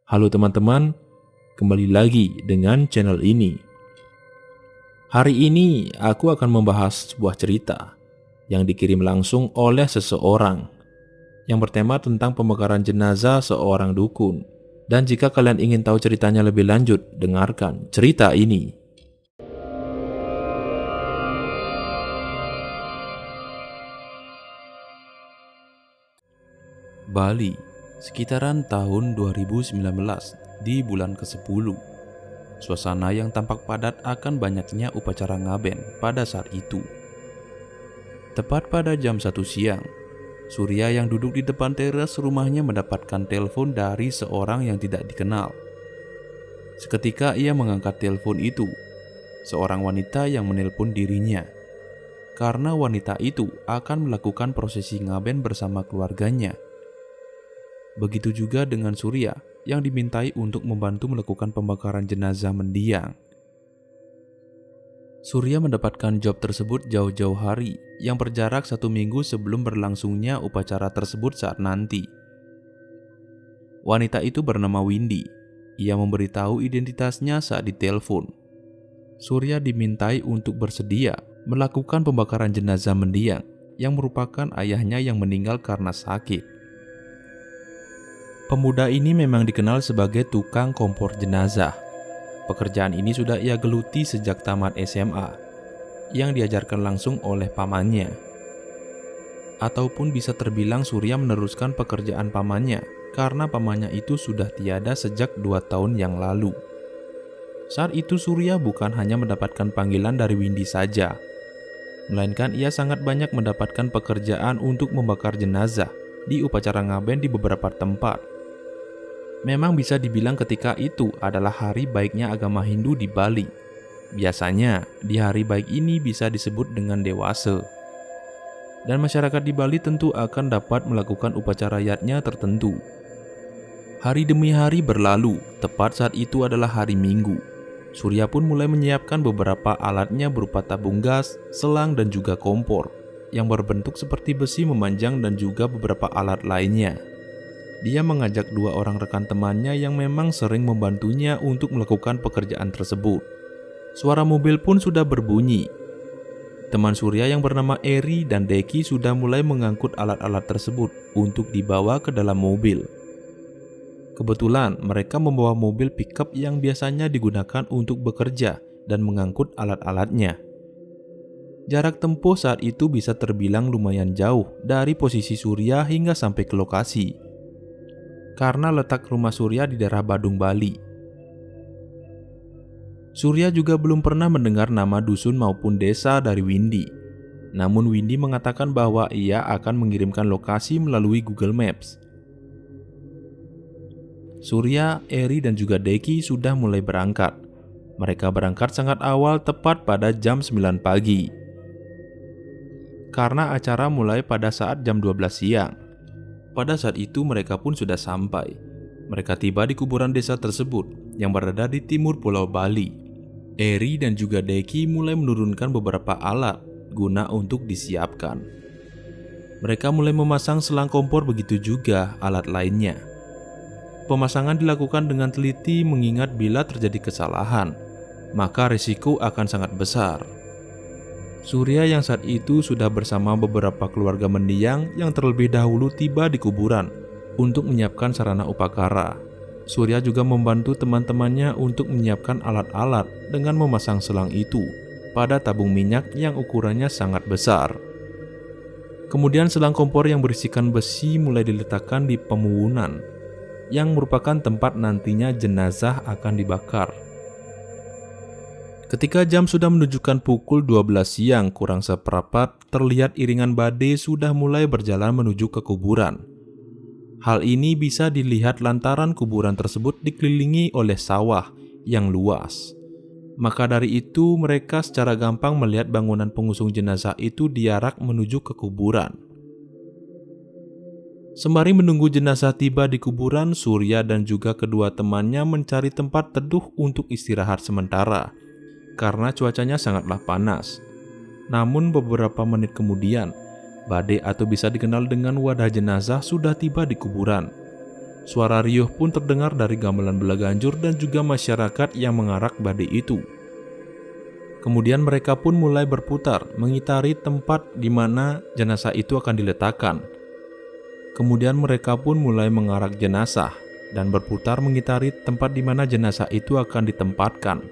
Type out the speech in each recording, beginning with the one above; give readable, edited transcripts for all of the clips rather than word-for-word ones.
Halo teman-teman, kembali lagi dengan channel ini. Hari ini aku akan membahas sebuah cerita yang dikirim langsung oleh seseorang yang bertema tentang pembakaran jenazah seorang dukun. Dan jika kalian ingin tahu ceritanya lebih lanjut, dengarkan cerita ini. Bali, sekitaran tahun 2019 di bulan ke-10. Suasana yang tampak padat akan banyaknya upacara ngaben pada saat itu. Tepat pada jam 1 siang, Surya yang duduk di depan teras rumahnya mendapatkan telepon dari seorang yang tidak dikenal. Seketika ia mengangkat telepon itu, seorang wanita yang menelpon dirinya. Karena wanita itu akan melakukan prosesi ngaben bersama keluarganya. Begitu juga dengan Surya yang dimintai untuk membantu melakukan pembakaran jenazah mendiang. Surya mendapatkan job tersebut jauh-jauh hari yang berjarak 1 minggu sebelum berlangsungnya upacara tersebut saat nanti. Wanita itu bernama Windy. Ia memberitahu identitasnya saat ditelepon. Surya dimintai untuk bersedia melakukan pembakaran jenazah mendiang yang merupakan ayahnya yang meninggal karena sakit. Pemuda ini memang dikenal sebagai tukang kompor jenazah. Pekerjaan ini sudah ia geluti sejak tamat SMA, yang diajarkan langsung oleh pamannya. Ataupun bisa terbilang Surya meneruskan pekerjaan pamannya, karena pamannya itu sudah tiada sejak 2 tahun yang lalu. Saat itu Surya bukan hanya mendapatkan panggilan dari Windy saja, melainkan ia sangat banyak mendapatkan pekerjaan untuk membakar jenazah di upacara ngaben di beberapa tempat. Memang bisa dibilang ketika itu adalah hari baiknya agama Hindu di Bali. Biasanya, di hari baik ini bisa disebut dengan Dewase. Dan masyarakat di Bali tentu akan dapat melakukan upacara yatnya tertentu. Hari demi hari berlalu, tepat saat itu adalah hari Minggu. Surya pun mulai menyiapkan beberapa alatnya berupa tabung gas, selang dan juga kompor, yang berbentuk seperti besi memanjang dan juga beberapa alat lainnya. Dia mengajak 2 orang rekan temannya yang memang sering membantunya untuk melakukan pekerjaan tersebut. Suara mobil pun sudah berbunyi. Teman Surya yang bernama Eri dan Deki sudah mulai mengangkut alat-alat tersebut untuk dibawa ke dalam mobil. Kebetulan mereka membawa mobil pickup yang biasanya digunakan untuk bekerja dan mengangkut alat-alatnya. Jarak tempuh saat itu bisa terbilang lumayan jauh dari posisi Surya hingga sampai ke lokasi. Karena letak rumah Surya di daerah Badung, Bali. Surya juga belum pernah mendengar nama dusun maupun desa dari Windy. Namun Windy mengatakan bahwa ia akan mengirimkan lokasi melalui Google Maps. Surya, Eri dan juga Deki sudah mulai berangkat. Mereka berangkat sangat awal tepat pada jam 9 pagi. Karena acara mulai pada saat jam 12 siang. Pada saat itu mereka pun sudah sampai. Mereka tiba di kuburan desa tersebut yang berada di timur Pulau Bali. Eri dan juga Deki mulai menurunkan beberapa alat guna untuk disiapkan. Mereka mulai memasang selang kompor, begitu juga alat lainnya. Pemasangan dilakukan dengan teliti mengingat bila terjadi kesalahan, maka risiko akan sangat besar. Surya yang saat itu sudah bersama beberapa keluarga mendiang yang terlebih dahulu tiba di kuburan untuk menyiapkan sarana upakara. Surya juga membantu teman-temannya untuk menyiapkan alat-alat dengan memasang selang itu pada tabung minyak yang ukurannya sangat besar. Kemudian selang kompor yang berisikan besi mulai diletakkan di pemuunan yang merupakan tempat nantinya jenazah akan dibakar. Ketika jam sudah menunjukkan pukul 12 siang kurang seperempat, terlihat iringan badai sudah mulai berjalan menuju ke kuburan. Hal ini bisa dilihat lantaran kuburan tersebut dikelilingi oleh sawah yang luas. Maka dari itu mereka secara gampang melihat bangunan pengusung jenazah itu diarak menuju ke kuburan. Sembari menunggu jenazah tiba di kuburan, Surya dan juga kedua temannya mencari tempat teduh untuk istirahat sementara. Karena cuacanya sangatlah panas. Namun beberapa menit kemudian, badai atau bisa dikenal dengan wadah jenazah sudah tiba di kuburan. Suara riuh pun terdengar dari gamelan belaganjur dan juga masyarakat yang mengarak badai itu. Kemudian mereka pun mulai berputar, mengitari tempat di mana jenazah itu akan diletakkan. Kemudian mereka pun mulai mengarak jenazah dan berputar mengitari tempat di mana jenazah itu akan ditempatkan.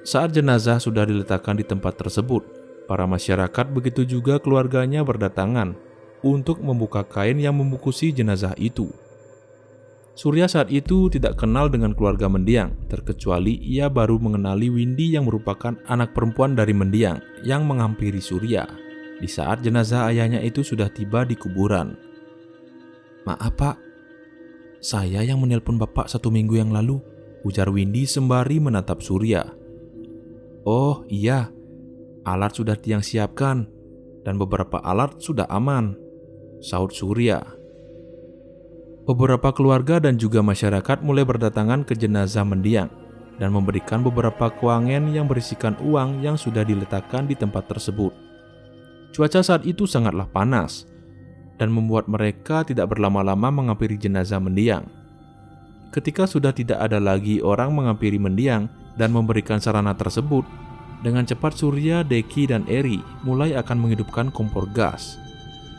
Saat jenazah sudah diletakkan di tempat tersebut, para masyarakat begitu juga keluarganya berdatangan untuk membuka kain yang membungkusi jenazah itu. Surya saat itu tidak kenal dengan keluarga mendiang, terkecuali ia baru mengenali Windy yang merupakan anak perempuan dari mendiang yang menghampiri Surya di saat jenazah ayahnya itu sudah tiba di kuburan. "Maaf Pak, saya yang menelpon Bapak 1 minggu yang lalu," ujar Windy sembari menatap Surya. "Oh iya, alat sudah Tiang siapkan dan beberapa alat sudah aman," sahut Surya. Beberapa keluarga dan juga masyarakat mulai berdatangan ke jenazah mendiang dan memberikan beberapa kuangen yang berisikan uang yang sudah diletakkan di tempat tersebut. Cuaca saat itu sangatlah panas dan membuat mereka tidak berlama-lama menghampiri jenazah mendiang. Ketika sudah tidak ada lagi orang menghampiri mendiang dan memberikan sarana tersebut, dengan cepat Surya, Deki, dan Eri mulai akan menghidupkan kompor gas.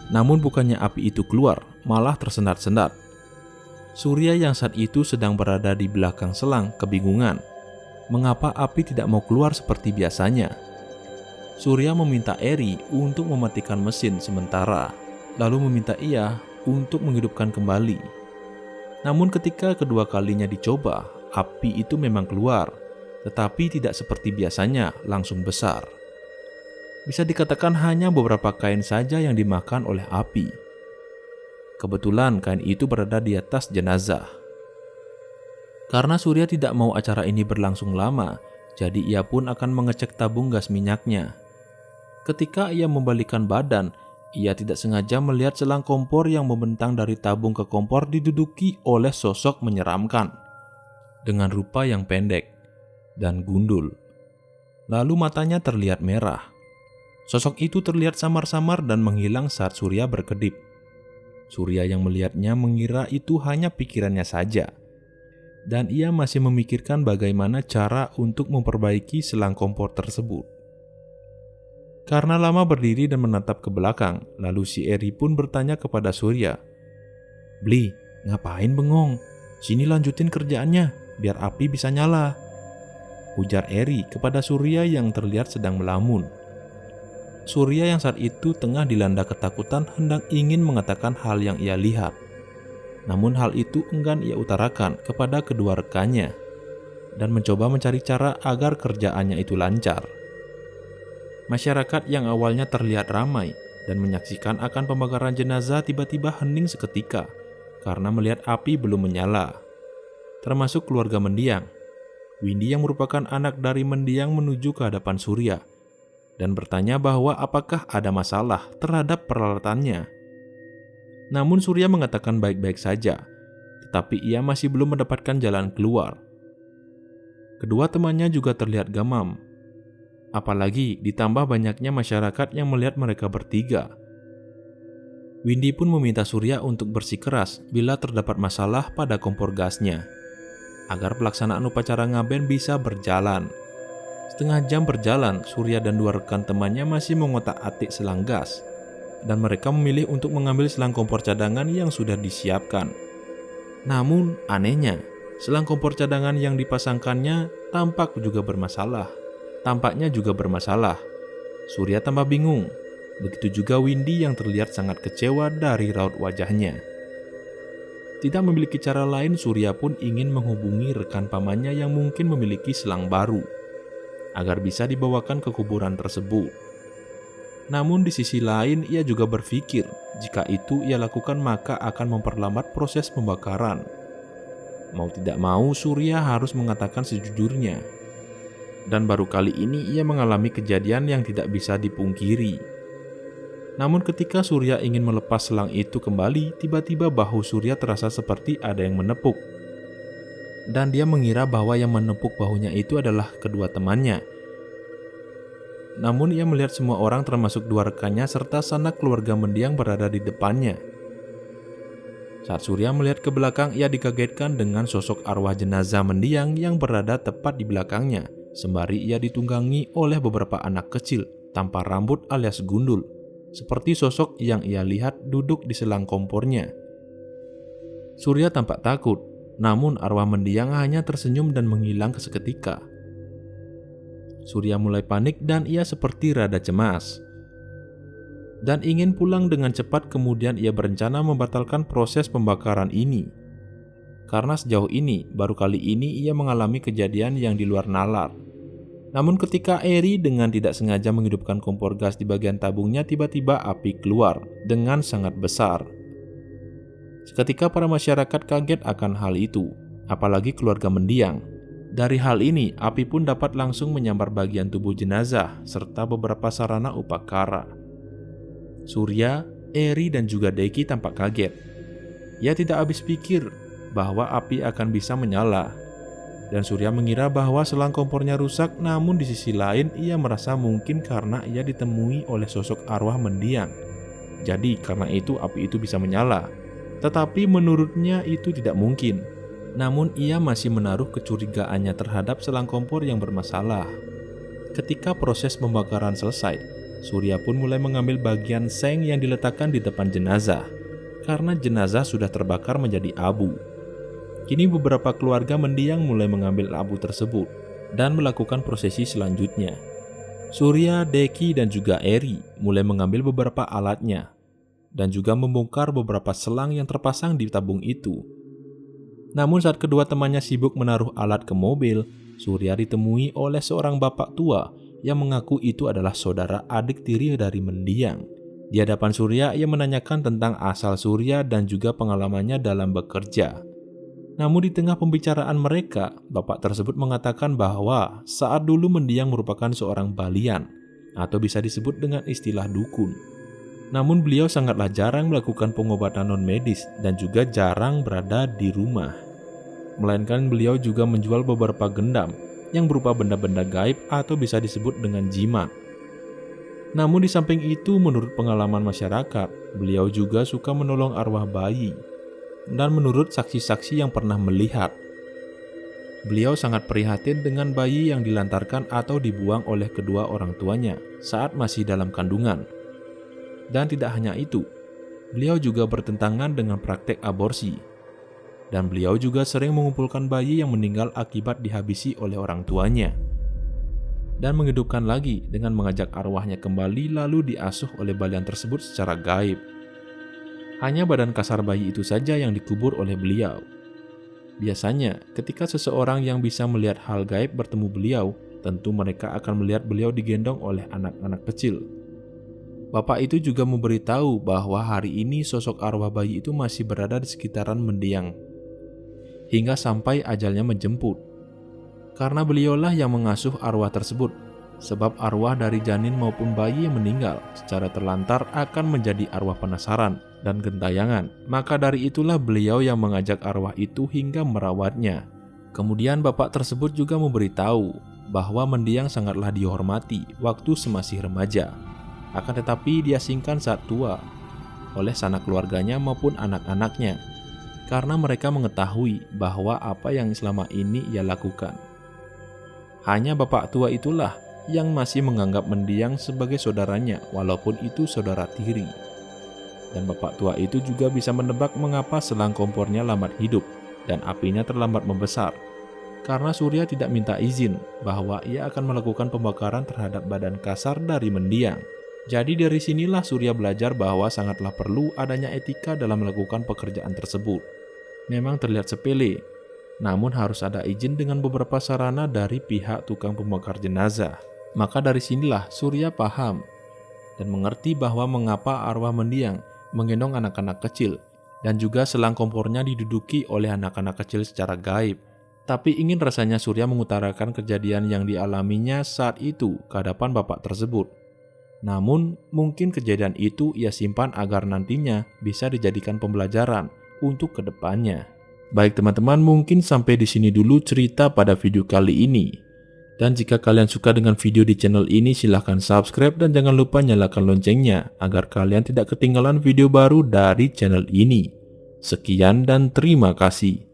Namun bukannya api itu keluar, malah tersendat-sendat. Surya yang saat itu sedang berada di belakang selang kebingungan mengapa api tidak mau keluar seperti biasanya. Surya meminta Eri untuk mematikan mesin sementara, lalu meminta ia untuk menghidupkan kembali. Namun ketika kedua kalinya dicoba, api itu memang keluar, tetapi tidak seperti biasanya langsung besar. Bisa dikatakan hanya beberapa kain saja yang dimakan oleh api. Kebetulan kain itu berada di atas jenazah. Karena Surya tidak mau acara ini berlangsung lama, jadi ia pun akan mengecek tabung gas minyaknya. Ketika ia membalikan badan, ia tidak sengaja melihat selang kompor yang membentang dari tabung ke kompor diduduki oleh sosok menyeramkan dengan rupa yang pendek dan gundul. Lalu matanya terlihat merah. Sosok itu terlihat samar-samar dan menghilang saat Surya berkedip. Surya yang melihatnya mengira itu hanya pikirannya saja, dan ia masih memikirkan bagaimana cara untuk memperbaiki selang kompor tersebut. Karena lama berdiri dan menatap ke belakang, lalu si Eri pun bertanya kepada Surya, "Bli, ngapain bengong? Sini lanjutin kerjaannya, biar api bisa nyala," ujar Eri kepada Surya yang terlihat sedang melamun. Surya yang saat itu tengah dilanda ketakutan hendak ingin mengatakan hal yang ia lihat. Namun hal itu enggan ia utarakan kepada kedua rekannya dan mencoba mencari cara agar kerjaannya itu lancar. Masyarakat yang awalnya terlihat ramai dan menyaksikan akan pembakaran jenazah tiba-tiba hening seketika karena melihat api belum menyala. Termasuk keluarga mendiang. Windy yang merupakan anak dari mendiang menuju ke hadapan Surya dan bertanya bahwa apakah ada masalah terhadap peralatannya. Namun Surya mengatakan baik-baik saja, tetapi ia masih belum mendapatkan jalan keluar. Kedua temannya juga terlihat gamam, apalagi ditambah banyaknya masyarakat yang melihat mereka bertiga. Windy pun meminta Surya untuk bersikeras bila terdapat masalah pada kompor gasnya, agar pelaksanaan upacara ngaben bisa berjalan. Setengah jam berjalan, Surya dan dua rekan temannya masih mengotak-atik selang gas, dan mereka memilih untuk mengambil selang kompor cadangan yang sudah disiapkan. Namun, anehnya, selang kompor cadangan yang dipasangkannya tampaknya juga bermasalah. Surya tambah bingung, begitu juga Windy yang terlihat sangat kecewa dari raut wajahnya. Tidak memiliki cara lain, Surya pun ingin menghubungi rekan pamannya yang mungkin memiliki selang baru, agar bisa dibawakan ke kuburan tersebut. Namun di sisi lain ia juga berpikir jika itu ia lakukan maka akan memperlambat proses pembakaran. Mau tidak mau Surya harus mengatakan sejujurnya. Dan baru kali ini ia mengalami kejadian yang tidak bisa dipungkiri. Namun ketika Surya ingin melepas selang itu kembali, tiba-tiba bahu Surya terasa seperti ada yang menepuk. Dan dia mengira bahwa yang menepuk bahunya itu adalah kedua temannya. Namun ia melihat semua orang termasuk dua rekannya serta sanak keluarga mendiang berada di depannya. Saat Surya melihat ke belakang, ia dikagetkan dengan sosok arwah jenazah mendiang yang berada tepat di belakangnya, sembari ia ditunggangi oleh beberapa anak kecil tanpa rambut alias gundul, seperti sosok yang ia lihat duduk di selang kompornya. Surya tampak takut, namun arwah mendiang hanya tersenyum dan menghilang seketika. Surya mulai panik dan ia seperti rada cemas dan ingin pulang dengan cepat. Kemudian ia berencana membatalkan proses pembakaran ini, karena sejauh ini baru kali ini ia mengalami kejadian yang di luar nalar. Namun ketika Eri dengan tidak sengaja menghidupkan kompor gas di bagian tabungnya, tiba-tiba api keluar dengan sangat besar. Seketika para masyarakat kaget akan hal itu, apalagi keluarga mendiang. Dari hal ini, api pun dapat langsung menyambar bagian tubuh jenazah serta beberapa sarana upakara. Surya, Eri, dan juga Deki tampak kaget. Ia tidak habis pikir bahwa api akan bisa menyala. Dan Surya mengira bahwa selang kompornya rusak, namun di sisi lain ia merasa mungkin karena ia ditemui oleh sosok arwah mendiang. Jadi karena itu api itu bisa menyala. Tetapi menurutnya itu tidak mungkin. Namun ia masih menaruh kecurigaannya terhadap selang kompor yang bermasalah. Ketika proses pembakaran selesai, Surya pun mulai mengambil bagian seng yang diletakkan di depan jenazah, karena jenazah sudah terbakar menjadi abu. Kini beberapa keluarga mendiang mulai mengambil abu tersebut dan melakukan prosesi selanjutnya. Surya, Deki, dan juga Eri mulai mengambil beberapa alatnya dan juga membongkar beberapa selang yang terpasang di tabung itu. Namun saat kedua temannya sibuk menaruh alat ke mobil, Surya ditemui oleh seorang bapak tua yang mengaku itu adalah saudara adik tiri dari mendiang. Di hadapan Surya, ia menanyakan tentang asal Surya dan juga pengalamannya dalam bekerja. Namun di tengah pembicaraan mereka, bapak tersebut mengatakan bahwa saat dulu mendiang merupakan seorang balian, atau bisa disebut dengan istilah dukun. Namun beliau sangatlah jarang melakukan pengobatan non-medis dan juga jarang berada di rumah. Melainkan beliau juga menjual beberapa gendam yang berupa benda-benda gaib atau bisa disebut dengan jimat. Namun di samping itu, menurut pengalaman masyarakat, beliau juga suka menolong arwah bayi. Dan menurut saksi-saksi yang pernah melihat, beliau sangat prihatin dengan bayi yang dilantarkan atau dibuang oleh kedua orang tuanya saat masih dalam kandungan. Dan tidak hanya itu, beliau juga bertentangan dengan praktek aborsi. Dan beliau juga sering mengumpulkan bayi yang meninggal akibat dihabisi oleh orang tuanya, dan menghidupkan lagi dengan mengajak arwahnya kembali lalu diasuh oleh balian tersebut secara gaib. Hanya badan kasar bayi itu saja yang dikubur oleh beliau. Biasanya ketika seseorang yang bisa melihat hal gaib bertemu beliau, tentu mereka akan melihat beliau digendong oleh anak-anak kecil. Bapak itu juga memberitahu bahwa hari ini sosok arwah bayi itu masih berada di sekitaran mendiang hingga sampai ajalnya menjemput. Karena beliaulah yang mengasuh arwah tersebut, sebab arwah dari janin maupun bayi yang meninggal secara terlantar akan menjadi arwah penasaran dan gentayangan. Maka dari itulah beliau yang mengajak arwah itu hingga merawatnya. Kemudian bapak tersebut juga memberitahu bahwa mendiang sangatlah dihormati waktu semasih remaja, akan tetapi diasingkan saat tua oleh sanak keluarganya maupun anak-anaknya, karena mereka mengetahui bahwa apa yang selama ini ia lakukan. Hanya bapak tua itulah yang masih menganggap mendiang sebagai saudaranya, walaupun itu saudara tiri. Dan bapak tua itu juga bisa menebak mengapa selang kompornya lambat hidup dan apinya terlambat membesar, karena Surya tidak minta izin bahwa ia akan melakukan pembakaran terhadap badan kasar dari mendiang. Jadi dari sinilah Surya belajar bahwa sangatlah perlu adanya etika dalam melakukan pekerjaan tersebut. Memang terlihat sepele, namun harus ada izin dengan beberapa sarana dari pihak tukang pembakar jenazah. Maka dari sinilah Surya paham dan mengerti bahwa mengapa arwah mendiang menggendong anak-anak kecil dan juga selang kompornya diduduki oleh anak-anak kecil secara gaib. Tapi ingin rasanya Surya mengutarakan kejadian yang dialaminya saat itu ke hadapan bapak tersebut. Namun mungkin kejadian itu ia simpan agar nantinya bisa dijadikan pembelajaran untuk kedepannya. Baik teman-teman, mungkin sampai di sini dulu cerita pada video kali ini. Dan jika kalian suka dengan video di channel ini, silahkan subscribe dan jangan lupa nyalakan loncengnya agar kalian tidak ketinggalan video baru dari channel ini. Sekian dan terima kasih.